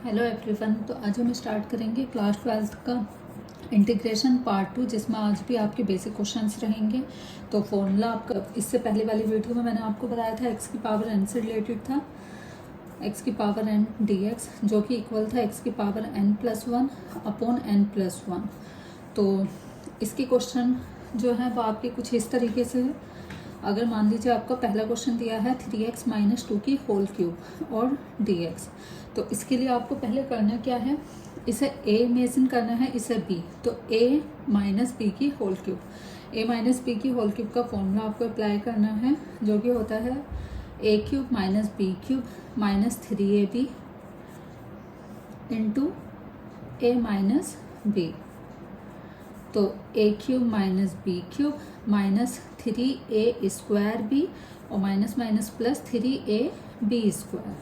Hello everyone. तो आज हम स्टार्ट करेंगे क्लास 12th का इंटीग्रेशन पार्ट 2, जिसमें आज भी आपके बेसिक क्वेश्चंस रहेंगे। तो फॉर्मूला आपका इससे पहले वाली वीडियो में मैंने आपको बताया था एक्स की पावर एन से रिलेटेड था, एक्स की पावर एन डी एक्स, जो कि इक्वल था एक्स की power n plus one upon n plus one. तो इसकी क्वेश्चन जो है वो आपके कुछ इस तरीके से है। अगर मान लीजिए आपका पहला क्वेश्चन दिया है 3x माइनस 2 की होल क्यूब और dx, तो इसके लिए आपको पहले करना क्या है, इसे a इमेजिन करना है, इसे b। तो a माइनस बी की whole cube, a minus b की होल क्यूब का फॉर्मूला आपको अप्लाई करना है, जो कि होता है a cube minus b cube minus 3ab into a minus b. तो a cube minus b cube minus 3a square b और minus minus plus 3ab square.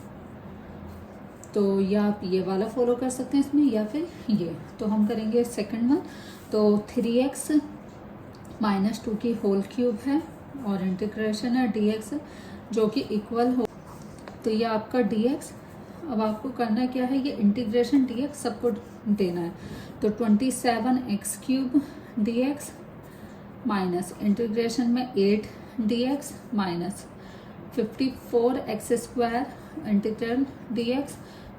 तो या आप ये वाला फॉलो कर सकते हैं इसमें, या फिर ये। तो हम करेंगे सेकंड वन। तो 3x माइनस 2 की होल क्यूब है और इंटीग्रेशन है dx, जो कि इक्वल हो, तो ये आपका dx। अब आपको करना क्या है, ये इंटीग्रेशन dx सबको देना है। तो 27x cube dx minus integration में 8 dx minus 54x square integral dx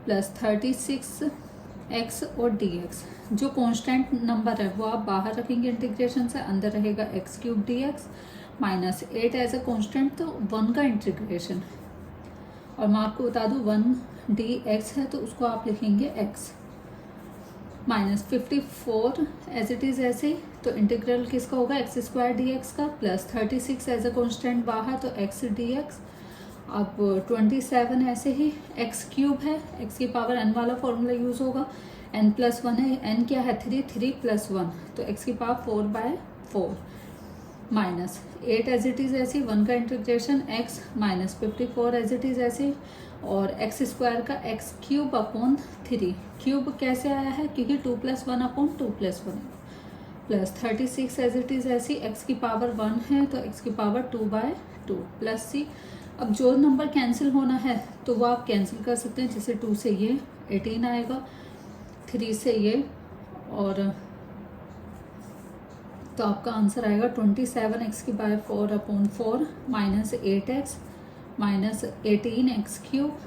plus 36x और dx। जो कांस्टेंट नंबर है वो आप बाहर रखेंगे इंटीग्रेशन से, अंदर रहेगा x cube dx minus 8 as a constant, तो 1 का इंटीग्रेशन। और मैं आपको बता दूं 1 dx है तो उसको आप लिखेंगे x minus 54 as it is ऐसे, तो इंटीग्रल किसका होगा एक्स स्क्वायर dx का, प्लस 36 एज अ कांस्टेंट बाहर तो x dx। अब 27 ऐसे ही, x क्यूब है, x की पावर n वाला फॉर्मूला यूज होगा, n प्लस वन है, n क्या है 3 प्लस वन, तो x की power 4/4 minus 8 as it is ऐसे, 1 का integration x minus 54 as it is ऐसे, और एक्स स्क्वायर का एक्स क्यूब अपॉन 3। क्यूब कैसे आया है, क्योंकि 2 plus one upon 2 plus one, plus 36 as it is ऐसी, एक्स की पावर 1 है तो एक्स की पावर 2/2 प्लस सी। अब जो नंबर कैंसिल होना है तो वो आप कैंसिल कर सकते हैं, जैसे 2 से ये 18 आएगा, 3 से ये, और तो आपका आंसर आएगा 27x की power 4 upon 4 minus 8x minus 18x cube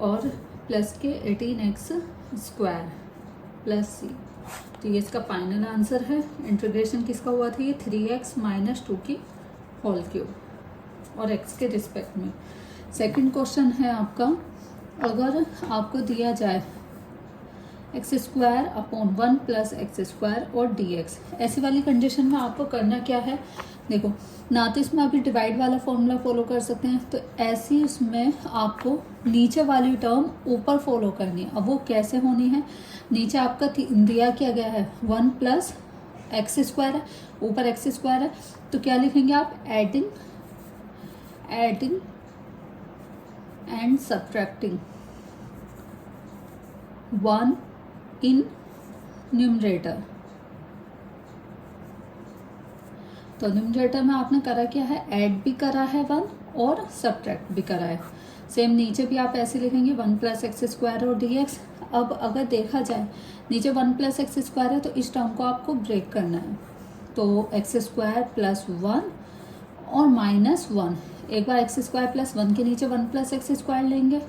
और प्लस के 18x स्क्वायर प्लस सी। तो ये इसका फाइनल आंसर है। इंटीग्रेशन किसका हुआ था, ये 3x माइनस 2 की होल क्यूब और x के रिस्पेक्ट में। सेकंड क्वेश्चन है आपका, अगर आपको दिया जाए x square upon 1 plus x square और dx, ऐसी वाली कंडीशन में आपको करना क्या है, देखो ना तो इसमें अभी डिवाइड वाला फॉर्मूला फॉलो कर सकते हैं, तो ऐसी उसमें आपको नीचे वाली टर्म ऊपर फॉलो करनी है। अब वो कैसे होनी है, नीचे आपका दिया क्या गया है 1 प्लस एक्स स्क्वायर है, ऊपर एक्स स्क्वायर है, तो क्या लिखेंगे आप, adding and subtracting 1 in numerator. तो न्यूमरेटर में आपने करा क्या है, ऐड भी करा है 1 और सब्ट्रैक्ट भी करा है। सेम नीचे भी आप ऐसे लिखेंगे 1 प्लस एक्स स्क्वायर और dx। अब अगर देखा जाए नीचे 1 प्लस एक्स स्क्वायर है तो इस टर्म को आपको ब्रेक करना है, तो एक्स स्क्वायर प्लस 1 और माइनस 1। एक बार एक्स स्क्वायर प्लस 1 के नीचे 1 प्लस एक्स स्क्वायर लेंगे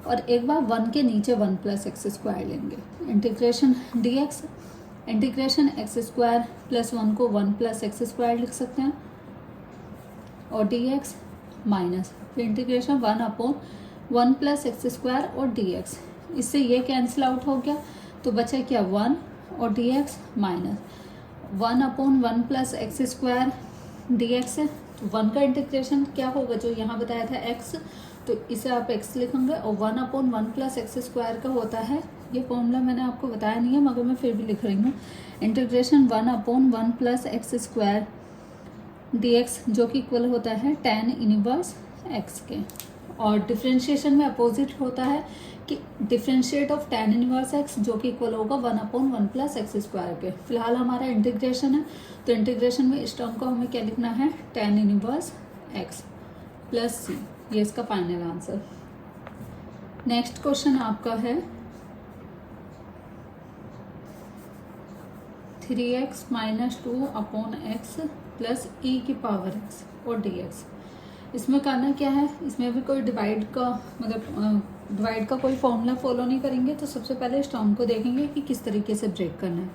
और एक बार 1 के नीचे 1 प्लस एक्स स्क्वायर लेंगे। Integration dx, integration x square plus 1 को 1 प्लस एक्स स्क्वायर लिख सकते हैं, और dx माइनस फिर integration 1 upon 1 plus x square और dx। इससे ये कैंसिल आउट हो गया, तो बचा क्या 1 और dx minus 1 upon 1 plus x square dx है। तो 1 का इंटीग्रेशन क्या होगा, जो यहाँ बताया था x, तो इसे आप x लिखेंगे, और 1 अपॉन 1 प्लस एक्स स्क्वायर का होता है, ये फॉर्मूला मैंने आपको बताया नहीं है मगर मैं फिर भी लिख रही हूँ, integration 1 upon 1 plus x square dx, जो कि इक्वल होता है tan इनवर्स x के। और डिफ्रेंशिएशन में अपोजिट होता है कि differentiate of tan inverse x, जो कि इक्वल होगा 1 अपॉन 1 प्लस एक्स स्क्वायर के। फिलहाल हमारा इंटीग्रेशन है, तो इंटीग्रेशन में इस टर्म को हमें क्या लिखना है, tan inverse x plus c. ये इसका फाइनल आंसर। नेक्स्ट क्वेश्चन आपका है 3x minus 2/x plus e की पावर x और dx। इसमें करना क्या है, इसमें भी कोई डिवाइड का मतलब डिवाइड का कोई फॉर्मूला फॉलो नहीं करेंगे। तो सबसे पहले इस टर्म को देखेंगे कि किस तरीके से ब्रेक करना है।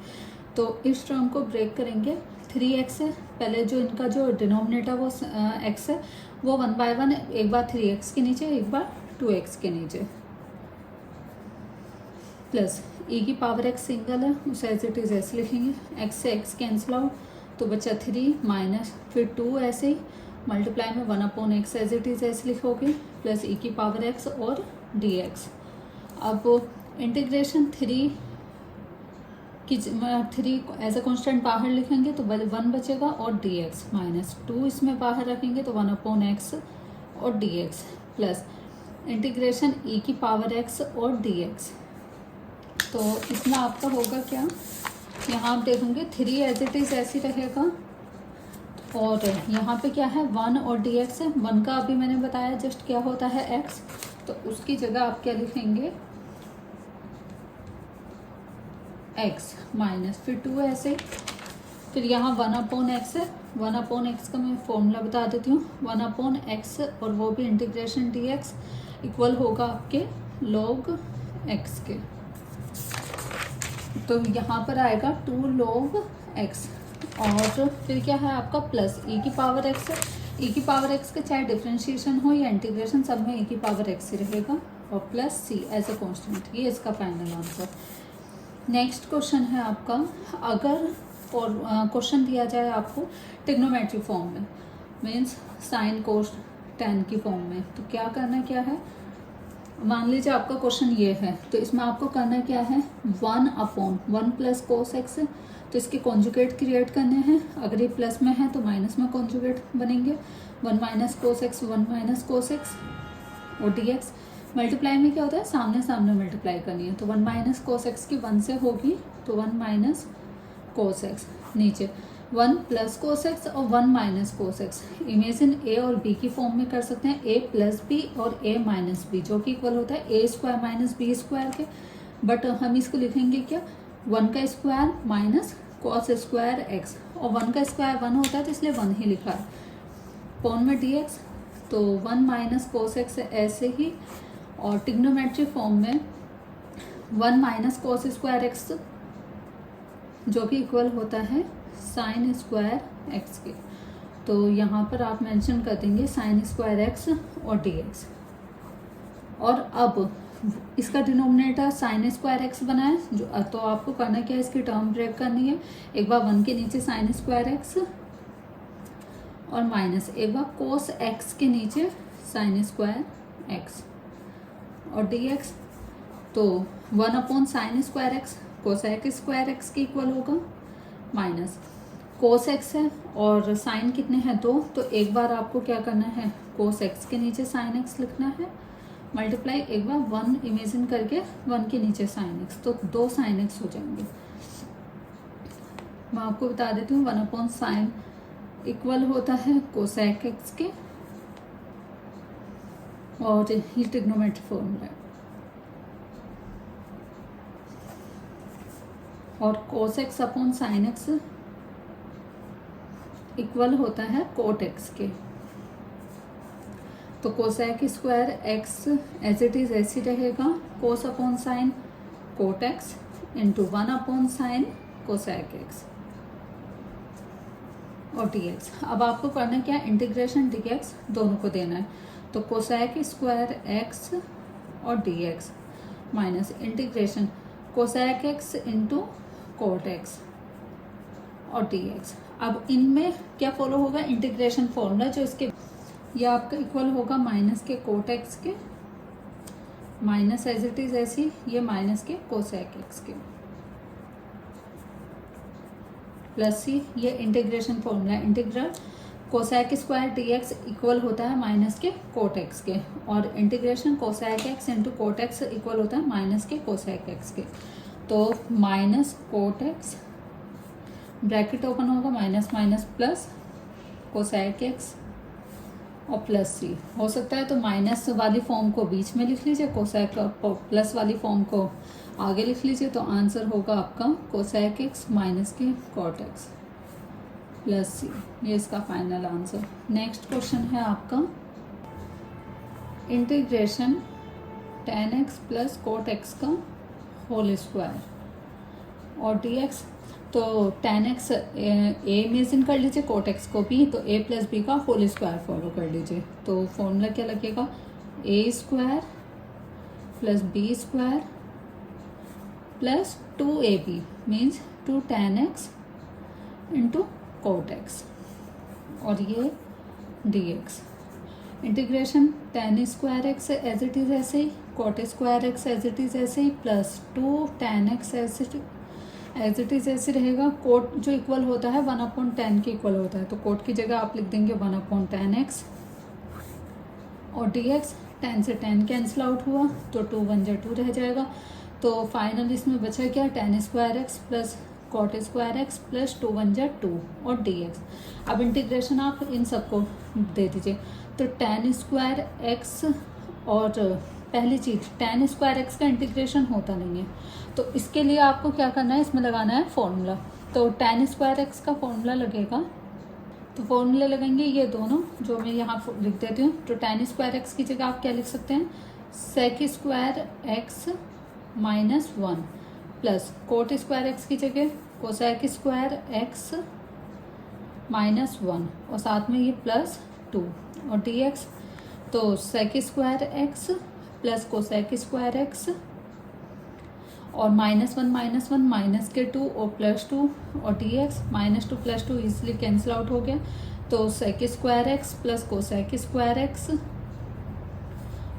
तो इस टर्म को ब्रेक करेंगे। 3x है, पहले जो इनका जो डिनोमिनेटर वो x है, वो 1/1 एक बार 3x के नीचे, एक बार 2x के नीचे, प्लस e की पावर x सिंगल है, उसे एज इट इज ऐसे लिखेंगे। x से x कैंसिल आउट तो बचा 3 माइनस फिर 2 ऐसे ही मल्टीप्लाई में 1/x एज इट इज ऐसे लिखोगे, प्लस e की पावर x और dx। अब इंटीग्रेशन 3 एज अ कॉन्स्टेंट बाहर लिखेंगे तो 1 बचेगा और dx माइनस 2 इसमें बाहर रखेंगे तो 1/x और dx प्लस इंटीग्रेशन e की पावर x और dx। तो इसमें आपका होगा क्या, यहाँ आप देखोगे 3 एज इट इज ऐसे रहेगा और यहाँ पे क्या है 1 और dx है। 1 का अभी मैंने बताया जस्ट क्या होता है x, तो उसकी जगह आप क्या लिखेंगे x माइनस फिर 2 ऐसे, फिर यहाँ 1/x है। 1/x का मैं फॉर्मूला बता देती हूँ। 1/x और वो भी इंटीग्रेशन dx इक्वल होगा आपके log x के। तो यहाँ पर आएगा 2 log x और फिर क्या है आपका प्लस e की पावर x है। e की पावर x का चाहे डिफ्रेंशिएशन हो या इंटीग्रेशन, सब में e की पावर x ही रहेगा और plus c as a constant. ये इसका फाइनल आंसर। नेक्स्ट क्वेश्चन है आपका, अगर क्वेश्चन दिया जाए आपको ट्रिग्नोमेट्री फॉर्म में, मीन्स साइन कोस टेन की फॉर्म में, तो क्या करना क्या है। मान लीजिए आपका क्वेश्चन ये है, तो इसमें आपको करना क्या है 1/1 प्लस कोस एक्स है, तो इसके कॉन्जुगेट क्रिएट करने हैं। अगर ये प्लस में है तो माइनस में कॉन्जुगेट बनेंगे। 1 minus cos x 1 minus cos x और dx। मल्टीप्लाई में क्या होता है, सामने सामने मल्टीप्लाई करनी है। तो 1 माइनस कोस एक्स की 1 से होगी तो 1 माइनस कोस एक्स, नीचे 1 प्लस कोस एक्स और 1 माइनस कोस एक्स। इमेजिन ए और बी की फॉर्म में कर सकते हैं, ए प्लस बी और ए माइनस बी, जो कि इक्वल होता है a² माइनस बी स्क्वायर के। बट हम इसको लिखेंगे क्या 1 का square minus cos square x, और 1 का स्क्वायर 1 होता है तो इसलिए 1 ही लिखा है। पॉन में dx तो 1 माइनस कोस एक्स ऐसे ही, और ट्रिग्नोमेट्री फॉर्म में 1 माइनस कोस स्क्वायर एक्स जो कि इक्वल होता है साइन स्क्वायर एक्स के। तो यहाँ पर आप मेंशन कर देंगे साइन स्क्वायर एक्स और dx। और अब इसका डिनोमिनेटर साइन स्क्वायर एक्स बना है, जो तो आपको करना क्या है, इसकी टर्म ब्रेक करनी है। एक बार 1 के नीचे साइन स्क्वायर एक्स और माइनस एक बार कोस एक्स के नीचे साइन स्क्वायर एक्स और dx। तो 1/sin square x cosec square x के इक्वल होगा, माइनस कोस एक्स है और साइन कितने हैं 2, तो एक बार आपको क्या करना है कोस एक्स के नीचे साइन एक्स लिखना है, मल्टीप्लाई एक बार 1 इमेजिन करके 1 के नीचे साइन एक्स, तो 2 साइन एक्स हो जाएंगे। मैं आपको बता देती हूँ 1/sin इक्वल होता है कोसेक एक्स के, और ये ट्रिग्नोमेट्री फॉर्मूला है। और cos x upon sine x equal होता है कोट एक्स के। तो cosec square x as it is ऐसी रहेगा, cos upon sine cot x into 1/sin cosec x और dx। अब आपको करना क्या, इंटीग्रेशन dx दोनों को देना है। तो कोसेक स्क्वायर एक्स और dx minus integration cosec x into cot x और dx। अब इनमें क्या फॉलो होगा, इंटीग्रेशन फॉर्मूला, जो इसके ये आपका इक्वल होगा माइनस के कोट एक्स के, माइनस एज इट इज ऐसी, ये माइनस के कोसेक एक्स के, प्लस सी, ये इंटीग्रेशन फॉर्मूला है। Integral cosec square dx equal होता है माइनस के कोट एक्स के, और integration cosec x into cot x equal होता है माइनस के कोसेक एक्स के। तो minus cot x bracket open होगा, minus minus plus cosec x और प्लस सी हो सकता है, तो माइनस वाली फॉर्म को बीच में लिख लीजिए, कोसेक प्लस वाली फॉर्म को आगे लिख लीजिए, तो आंसर होगा आपका कोसेक एक्स माइनस के कॉट एक्स प्लस सी। ये इसका फाइनल आंसर। नेक्स्ट क्वेश्चन है आपका integration tan x plus cot x का होल स्क्वायर और dx। तो tan x ए इमेजिन कर लीजिए, कोट एक्स को भी, तो a प्लस बी का होल स्क्वायर फॉलो कर लीजिए। तो फॉर्मूला क्या लगेगा, a square plus b square plus 2ab means 2 tan x into cot x और ये dx। Integration tan square x as it is ऐसे ही, cot square x as it is ऐसे ही, plus 2 tan x as it is ऐसे रहेगा। Coat जो equal होता है 1/10 के इक्वल होता है, तो कोट की जगह आप लिख देंगे 1/10 x और dx। 10 से 10 कैंसिल आउट हुआ तो 2 1 जा 2 रह जाएगा। तो फाइनल इसमें बचा क्या, tan square x plus cot square x plus 2 1 जा 2 और dx। अब इंटीग्रेशन आप इन सबको दे दीजिए, तो tan स्क्वायर एक्स और पहली चीज़ tan स्क्वायर एक्स का इंटीग्रेशन होता नहीं है, तो इसके लिए आपको क्या करना है, इसमें लगाना है फॉर्मूला। तो tan स्क्वायर एक्स का फॉर्मूला लगेगा, तो फॉर्मूला लगेंगे ये दोनों जो मैं यहाँ लिख देती हूँ। तो tan स्क्वायर एक्स की जगह आप क्या लिख सकते हैं, sec square x minus 1 plus cot square x की जगह कोसेक स्क्वायर एक्स माइनस 1 और साथ में ये प्लस 2 और dx। तो sec square x plus cosec square x और -1 माइनस के 2 और +2 और dx। -2 + 2 इजिली कैंसिल आउट हो गया, तो sec square x plus cosec square x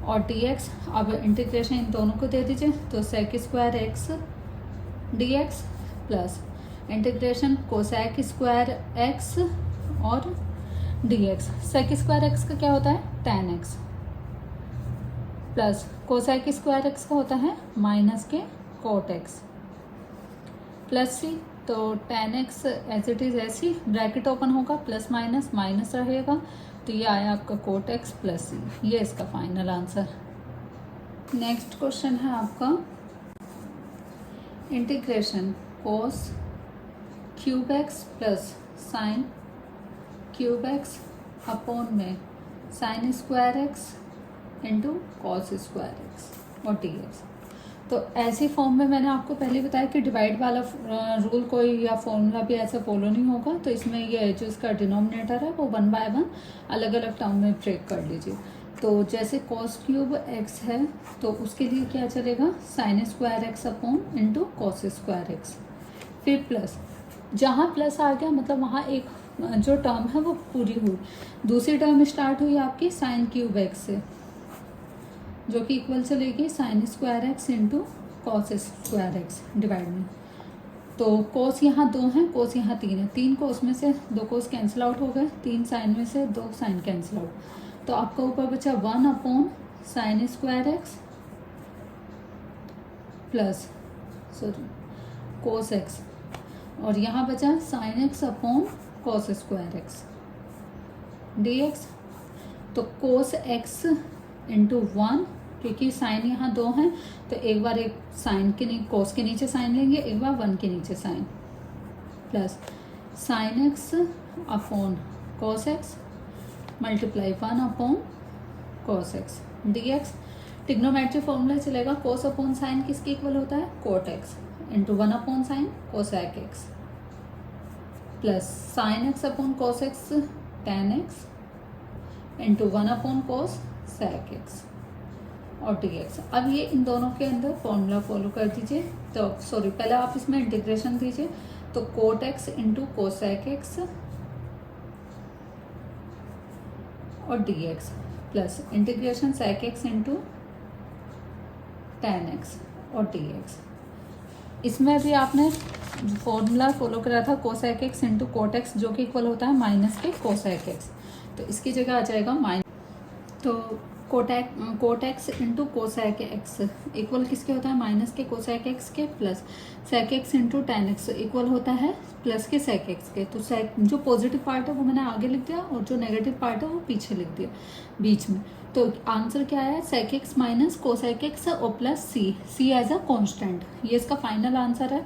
और dx। अब इंटीग्रेशन इन दोनों को दे दीजिए, तो sec square x dx plus integration cosec square x और dx। सेक स्क्वायर एक्स का क्या होता है, tan x plus cosec square x का होता है माइनस के कोट एक्स प्लस सी। तो tan x as it is ऐसी, ब्रैकेट ओपन होगा, प्लस माइनस माइनस रहेगा, तो ये आया आपका कोट एक्स प्लस सी। ये इसका फाइनल आंसर। नेक्स्ट क्वेश्चन है आपका integration cos cube x plus sin cube x upon में sin square x into cos square x और dx। तो ऐसी फॉर्म में मैंने आपको पहले बताया कि डिवाइड वाला रूल कोई या फॉर्मूला भी ऐसा फॉलो नहीं होगा, तो इसमें ये जो इसका डिनोमिनेटर है वो 1/1 अलग अलग टर्म में ब्रेक कर लीजिए। तो जैसे कॉस क्यूब एक्स है तो उसके लिए क्या चलेगा, sign square x upon into cos square x, फिर प्लस, जहाँ प्लस आ गया मतलब वहाँ एक जो टर्म है वो पूरी हुई। दूसरी टर्म स्टार्ट हुई आपकी साइन क्यूब एक्स से, जो कि इक्वल चलेगी sign square x into cos square x divide में। तो कोस यहाँ 2 हैं, कोस यहाँ 3 है, 3 कोस में से 2 कोस कैंसिल आउट हो गए, 3 साइन में से 2 साइन कैंसिल आउट, तो आपका ऊपर बचा 1 upon sign square x plus cos x और यहाँ बचा sign x upon cos square x dx। तो कोस एक्स इंटू 1, क्योंकि साइन यहाँ 2 हैं तो एक बार एक साइन के कोस के नीचे साइन लेंगे, एक बार 1 के नीचे sine, plus sine x upon cos x multiply 1 upon cos x dx। Trigonometry formula चलेगा, कोस अपॉन साइन किसके इक्वल होता है, cot x into 1 upon sine cosec x plus sine x upon cos x tan x into 1 upon cos sec x और dx। अब ये इन दोनों के अंदर फॉर्मूला फॉलो कर दीजिए। तो सॉरी, पहले आप इसमें इंटीग्रेशन दीजिए, तो cot x into cosec x और dx plus integration sec x into tan x और dx। इसमें भी आपने फॉर्मूला फॉलो करा था cosec x into cot x, जो कि इक्वल होता है माइनस के कोसेक एक्स, तो इसकी जगह आ जाएगा माइनस। तो cot x into cosec x equal किसके होता है, माइनस के कोसैक एक्स के plus sec x into tan x equal होता है प्लस के सेक एक्स के। तो सेक जो पॉजिटिव पार्ट है वो मैंने आगे लिख दिया और जो नेगेटिव पार्ट है वो पीछे लिख दिया बीच में। तो आंसर क्या है, sec x minus cosec x और plus c as a constant, ये इसका फाइनल आंसर है।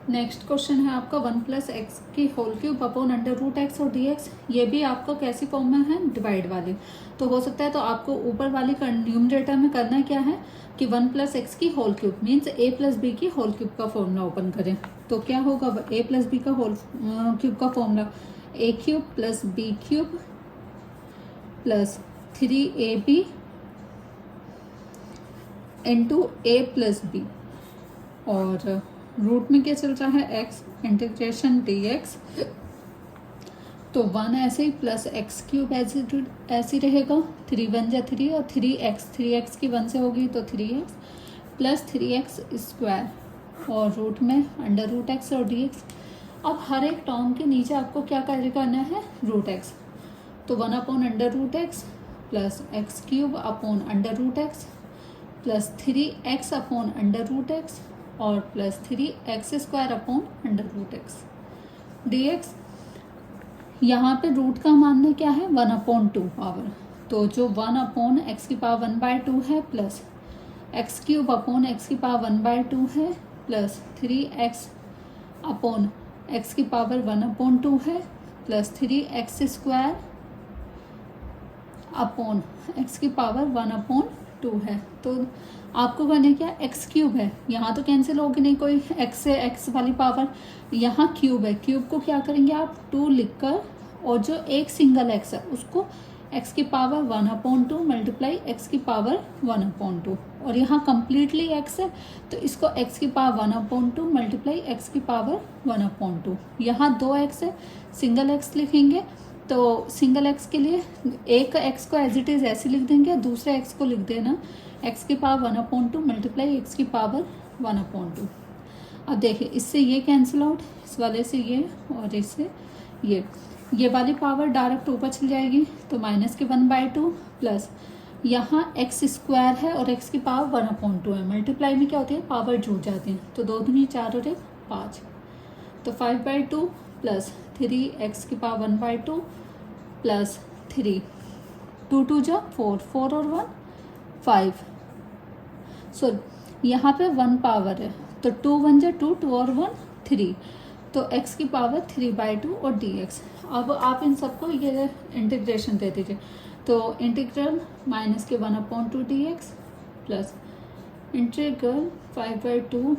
नेक्स्ट क्वेश्चन है आपका 1 प्लस एक्स की whole cube upon under root x और डी एक्स। ये भी आपका कैसी फॉर्म में है, डिवाइड वाली। तो हो सकता है तो आपको ऊपर वाली न्यूमरेटर में करना क्या है कि 1 प्लस एक्स की whole cube means a plus b की होल क्यूब का फॉर्मूला ओपन करें। तो क्या होगा, ए प्लस बी का होल क्यूब का formula a cube plus b cube plus 3ab into a plus b, और रूट में क्या चल रहा है, एक्स इंटीग्रेशन डी एक्स। तो 1 ऐसे ही प्लस एक्स क्यूब ऐसे रहेगा, 3 1 जा 3 और 3x की 1 से होगी तो 3x प्लस 3x स्क्वायर और रूट में अंडर रूट एक्स और डी एक्स। अब हर एक टर्म के नीचे आपको क्या कार्य करना है, रूट एक्स। तो 1 upon under root x plus x cube upon under root x plus 3x upon under root x और plus 3x square upon under root x d x. यहाँ पे रूट का मानना क्या है, 1/2 पावर। तो जो 1 अपॉन एक्स की पावर 1/2 है plus x cube upon x की पावर 1/2 है प्लस 3x अपॉन एक्स की पावर 1/2 है plus 3x square upon x की पावर 1/2 है। तो आपको करने क्या, एक्स क्यूब है, यहाँ तो कैंसिल होगी नहीं कोई, एक्स से एक्स वाली पावर, यहाँ क्यूब है, क्यूब को क्या करेंगे आप 2 लिखकर, और जो एक सिंगल एक्स है उसको एक्स की पावर 1/2 मल्टीप्लाई एक्स की पावर 1/2, और यहाँ कम्प्लीटली एक्स है तो इसको एक्स की पावर 1/2 मल्टीप्लाई एक्स की पावर 1/2। यहाँ 2 एक्स है, सिंगल एक्स लिखेंगे तो सिंगल एक्स के लिए एक एक्स को एज इट इज ऐसे लिख देंगे, दूसरे एक्स को लिख देना एक्स की पावर 1/2 मल्टीप्लाई एक्स की पावर 1/2। अब देखिए इससे ये कैंसिल आउट, इस वाले से ये और इससे ये वाली पावर डायरेक्ट ऊपर चल जाएगी तो माइनस के 1/2 प्लस यहाँ एक्स स्क्वायर है और एक्स की पावर 1/2 है, मल्टीप्लाई में क्या होती है, पावर जुड़ जाती है। तो 2 दूनी 4 और 1 5, तो 5/2 प्लस 3x की पावर 1/2 प्लस 3 2 2 जा 4 4 और 1 5। सो यहाँ पे 1 पावर है तो 2 1 जा 2 2 और 1 3, तो x की पावर 3/2 और dx। अब आप इन सबको ये इंटीग्रेशन दे दीजिए, तो इंटीग्रल माइनस के 1/2 dx plus integral 5/2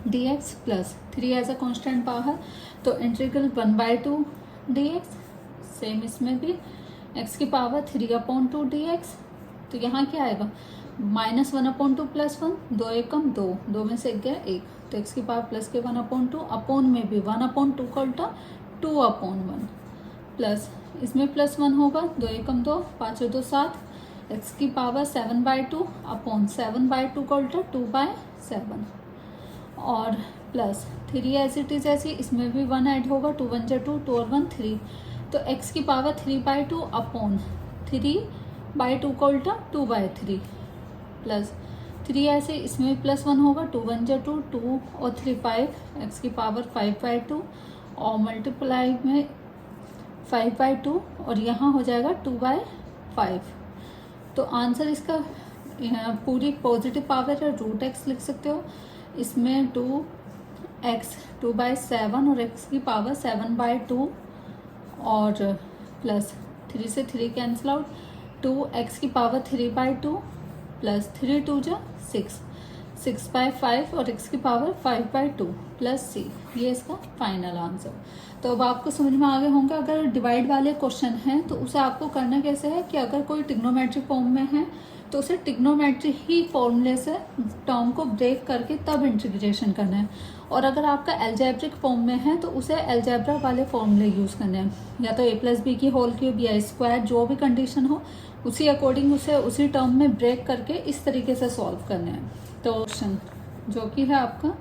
dx plus 3 as a constant बाहर, तो इंटीग्रल 1/2 dx, सेम इसमें भी x की पावर 3/2 dx। तो यहाँ क्या आएगा, माइनस 1/2 प्लस 1, 2 एकम 2, 2 में से गया 1, तो x की पावर प्लस के 1/2 अपॉन में भी 1/2 का उल्टा 2/1 प्लस इसमें प्लस 1 होगा, 2 एकम 2, 5 और 2 7, x की पावर 7/2 अपॉन 7/2 का उल्टा 2/7 और प्लस 3 एज इट इज ऐसी, इसमें भी 1 ऐड होगा, 2 1 जा 2, 2 और 1 3, तो x की पावर 3/2 अपॉन 3/2 का उल्टा 2/3 प्लस 3 ऐसे, इसमें प्लस 1 होगा, 2 1 जा 2, 2 और 3 5, x की पावर 5/2 और मल्टीप्लाई में 5/2 और यहाँ हो जाएगा 2/5। तो आंसर इसका पूरी पॉजिटिव पावर है, रूट एक्स लिख सकते हो, इसमें 2x 2/7 और x की पावर 7/2 और प्लस 3 से 3 कैंसिल आउट, 2x की पावर 3/2 प्लस 3 2 जा 6, 6/5 और x की पावर 5/2 प्लस c, ये इसका फाइनल आंसर। तो अब आपको समझ में आ गए होंगे, अगर डिवाइड वाले क्वेश्चन हैं तो उसे आपको करना कैसे है कि अगर कोई ट्रिग्नोमेट्री फॉर्म में है तो उसे ट्रिग्नोमेट्री ही फॉर्मूले से टर्म को ब्रेक करके तब इंटीग्रेशन करना है, और अगर आपका एल्जेब्रिक फॉर्म में है तो उसे एल्जेब्रा वाले फॉर्मूले यूज़ करने हैं, या तो a प्लस बी की होल क्यूब या स्क्वायर, जो भी कंडीशन हो उसी अकॉर्डिंग उसे उसी टर्म में ब्रेक करके इस तरीके से सॉल्व करने हैं। तो क्वेश्चन जो कि है आपका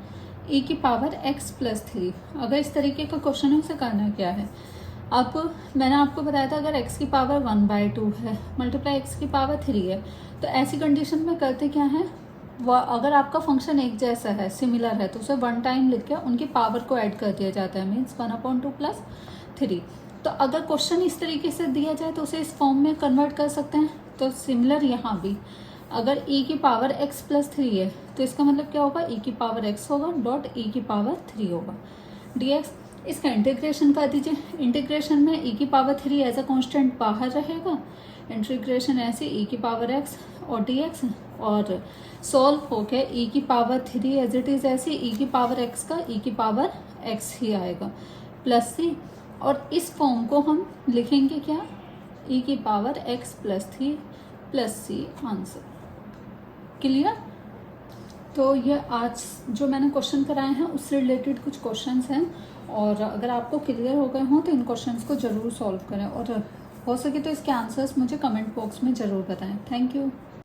e की पावर x प्लस 3, अगर इस तरीके का क्वेश्चन है उसे करना क्या है, अब मैंने आपको बताया था अगर x की पावर 1/2 है मल्टीप्लाई x की पावर 3 है, तो ऐसी कंडीशन में करते क्या है, अगर आपका फंक्शन एक जैसा है, सिमिलर है, तो उसे 1 टाइम लिख के उनकी पावर को ऐड कर दिया जाता है, मीन्स 1/2 + 3। तो अगर क्वेश्चन इस तरीके से दिया जाए तो उसे इस फॉर्म में कन्वर्ट कर सकते हैं। तो सिमिलर यहाँ भी अगर e की पावर x + 3 है तो इसका मतलब क्या होगा, e की पावर x होगा डॉट e की पावर 3 होगा dx। इसका इंटीग्रेशन कर दीजिए। इंटीग्रेशन में e की पावर 3 एज अ कांस्टेंट बाहर रहेगा, इंटीग्रेशन ऐसे e की पावर x और dx, और सॉल्व होके e की पावर 3 एज इट इज ऐसे e की पावर x का e की पावर x ही आएगा प्लस c, और इस फॉर्म को हम लिखेंगे क्या, e की power x + 3 + c answer. Clear. तो ये आज जो मैंने क्वेश्चन कराए हैं उससे रिलेटेड कुछ क्वेश्चंस हैं, और अगर आपको क्लियर हो गए हों तो इन क्वेश्चंस को ज़रूर सॉल्व करें, और हो सके तो इसके आंसर्स मुझे कमेंट बॉक्स में ज़रूर बताएं। Thank you.